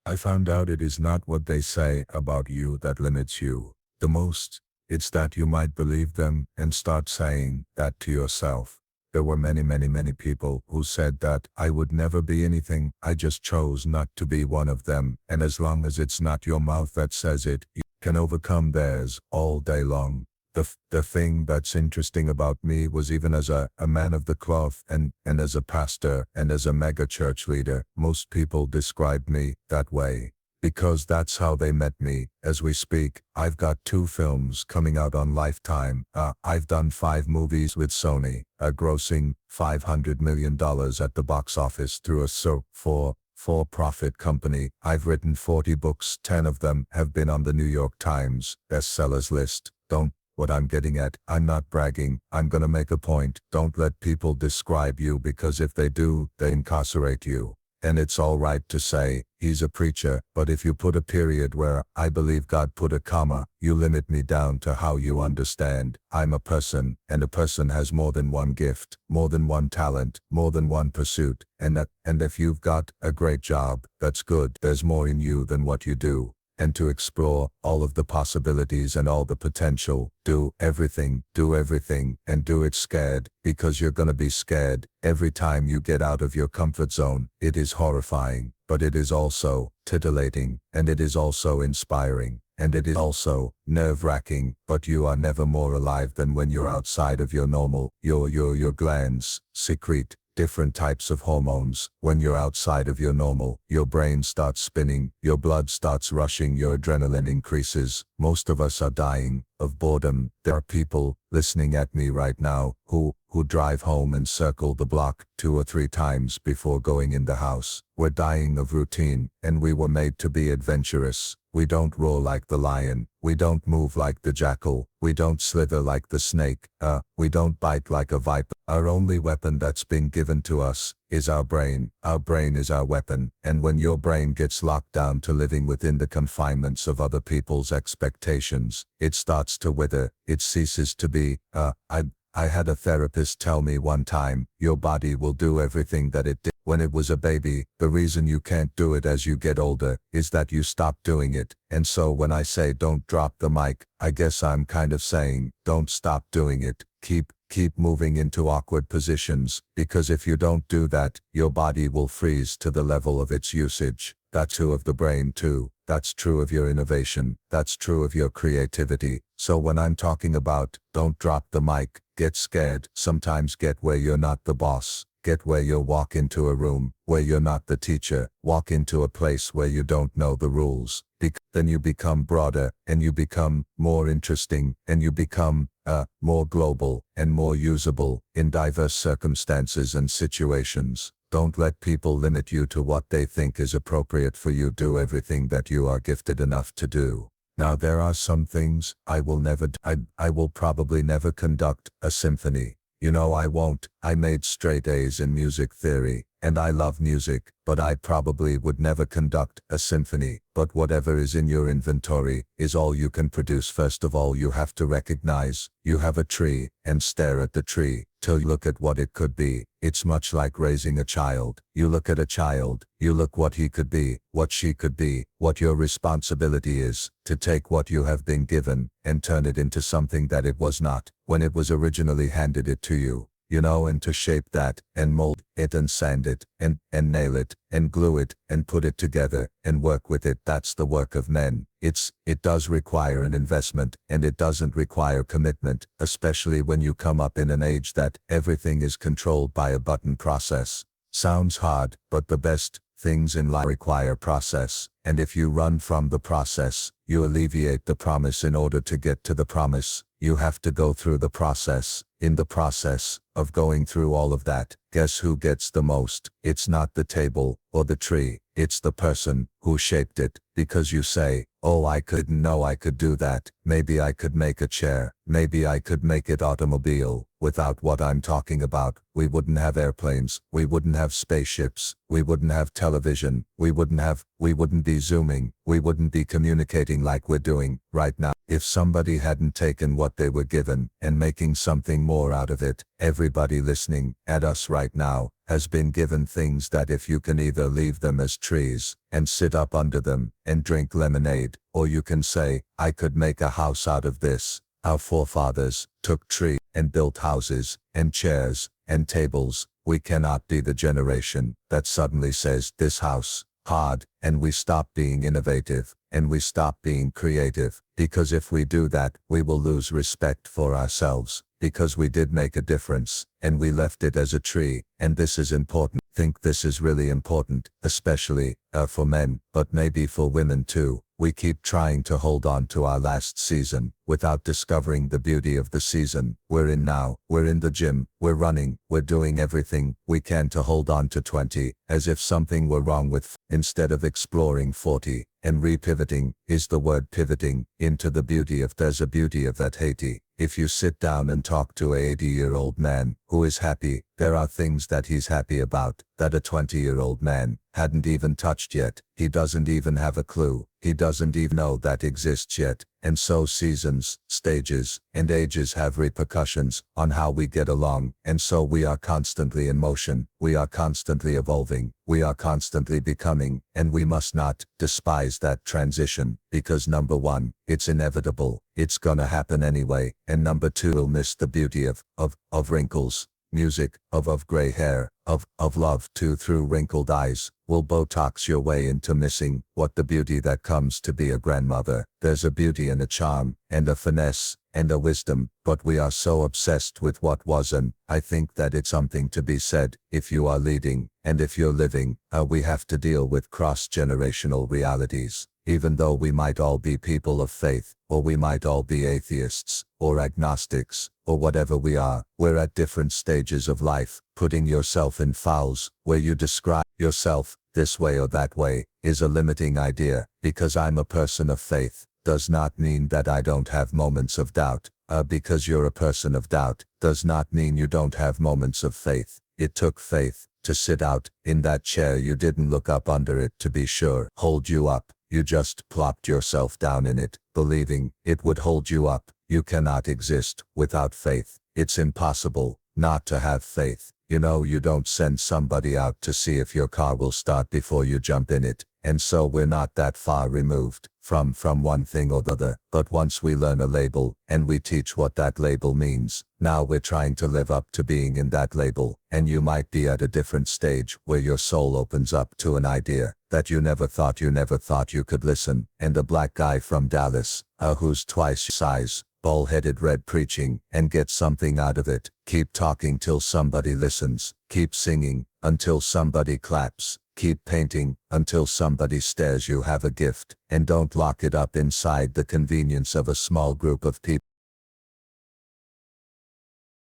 I found out it is not what they say about you that limits you the most. It's that you might believe them and start saying that to yourself. There were many people who said that I would never be anything. I just chose not to be one of them. And as long as it's not your mouth that says it, you can overcome theirs all day long. The thing that's interesting about me was even as a man of the cloth and as a pastor and as a mega church leader, most people described me that way. Because that's how they met me. As we speak, I've got 2 films coming out on Lifetime. I've done 5 movies with Sony, grossing $500 million at the box office through a for-profit company. I've written 40 books, 10 of them have been on the New York Times bestsellers list. What I'm getting at, I'm not bragging, I'm gonna make a point. Don't let people describe you, because if they do, they incarcerate you. And it's all right to say, he's a preacher, but if you put a period where I believe God put a comma, you limit me down to how you understand. I'm a person, and a person has more than one gift, more than one talent, more than one pursuit, and if you've got a great job, that's good. There's more in you than what you do. And to explore all of the possibilities and all the potential, do everything, and do it scared, because you're gonna be scared every time you get out of your comfort zone. It is horrifying, but it is also titillating, and it is also inspiring, and it is also nerve-wracking, but you are never more alive than when you're outside of your normal. Your glands secrete different types of hormones. When you're outside of your normal, your brain starts spinning, your blood starts rushing, your adrenaline increases. Most of us are dying of boredom. There are people listening at me right now who drive home and circle the block 2 or 3 times before going in the house. We're dying of routine, and we were made to be adventurous. We don't roar like the lion. We don't move like the jackal. We don't slither like the snake. We don't bite like a viper. Our only weapon that's been given to us is our brain. Our brain is our weapon. And when your brain gets locked down to living within the confinements of other people's expectations, it starts to wither. It ceases to be. I had a therapist tell me one time, your body will do everything that it did when it was a baby. The reason you can't do it as you get older is that you stop doing it. And so when I say don't drop the mic, I guess I'm kind of saying, don't stop doing it. Keep moving into awkward positions, because if you don't do that, your body will freeze to the level of its usage. That's true of the brain too. That's true of your innovation. That's true of your creativity. So when I'm talking about don't drop the mic, get scared. Sometimes get where you're not the boss. Get where you'll walk into a room where you're not the teacher. Walk into a place where you don't know the rules. Then you become broader, and you become more interesting, and you become more global and more usable in diverse circumstances and situations. Don't let people limit you to what they think is appropriate for you. Do everything that you are gifted enough to do. Now there are some things I will never do. I will probably never conduct a symphony. You know I won't. I made straight A's in music theory, and I love music, but I probably would never conduct a symphony. But whatever is in your inventory is all you can produce. First of all, you have to recognize you have a tree and stare at the tree till you look at what it could be. It's much like raising a child. You look at a child, you look what he could be, what she could be, what your responsibility is to take what you have been given and turn it into something that it was not when it was originally handed it to you. And to shape that, and mold it, and sand it, and nail it, and glue it, and put it together, and work with it. That's the work of men. It does require an investment, and it doesn't require commitment, especially when you come up in an age that everything is controlled by a button process. Sounds hard, but the best things in life require process, and if you run from the process, you alleviate the promise. In order to get to the promise, you have to go through the process. In the process of going through all of that, guess who gets the most? It's not the table or the tree, it's the person who shaped it. Because you say, oh, I couldn't know I could do that. Maybe I could make a chair. Maybe I could make it automobile. Without what I'm talking about, we wouldn't have airplanes. We wouldn't have spaceships. We wouldn't have television. We wouldn't be Zooming. We wouldn't be communicating like we're doing right now. If somebody hadn't taken what they were given and making something more out of it, everybody listening at us right now has been given things that if you can either leave them as trees, and sit up under them, and drink lemonade, or you can say, I could make a house out of this. Our forefathers took trees and built houses, and chairs, and tables. We cannot be the generation that suddenly says, this house, hard, and we stop being innovative, and we stop being creative, because if we do that, we will lose respect for ourselves, because we did make a difference, and we left it as a tree, and this is important. Think this is really important, especially, for men, but maybe for women too. We keep trying to hold on to our last season, without discovering the beauty of the season we're in now. We're in the gym, we're running, we're doing everything we can to hold on to 20, as if something were wrong with, instead of exploring 40, and repivoting, is the word pivoting, into the beauty of. There's a beauty of that 80. If you sit down and talk to a 80-year-old man, who is happy, there are things that he's happy about, that a 20-year-old man hadn't even touched yet. He doesn't even have a clue. He doesn't even know that exists yet. And so seasons, stages, and ages have repercussions on how we get along, and so we are constantly in motion, we are constantly evolving, we are constantly becoming, and we must not despise that transition, because number one, it's inevitable, it's gonna happen anyway, and number two, we'll miss the beauty of wrinkles, music, of gray hair, of love too. Through wrinkled eyes, will Botox your way into missing what the beauty that comes to be a grandmother. There's a beauty and a charm, and a finesse, and a wisdom, but we are so obsessed with what was, and I think that it's something to be said. If you are leading, and if you're living, we have to deal with cross-generational realities. Even though we might all be people of faith, or we might all be atheists, or agnostics, or whatever we are, we're at different stages of life. Putting yourself in files, where you describe yourself this way or that way, is a limiting idea. Because I'm a person of faith, does not mean that I don't have moments of doubt. Because you're a person of doubt, does not mean you don't have moments of faith. It took faith to sit out in that chair. You didn't look up under it to be sure hold you up. You just plopped yourself down in it, believing it would hold you up. You cannot exist without faith. It's impossible not to have faith. You know, you don't send somebody out to see if your car will start before you jump in it. And so we're not that far removed from one thing or the other. But once we learn a label, and we teach what that label means, now we're trying to live up to being in that label. And you might be at a different stage, where your soul opens up to an idea that you never thought you could listen. And a black guy from Dallas, who's twice your size, bald-headed, red, preaching, and get something out of it. Keep talking till somebody listens. Keep singing until somebody claps. Keep painting until somebody stares. You have a gift, and don't lock it up inside the convenience of a small group of people.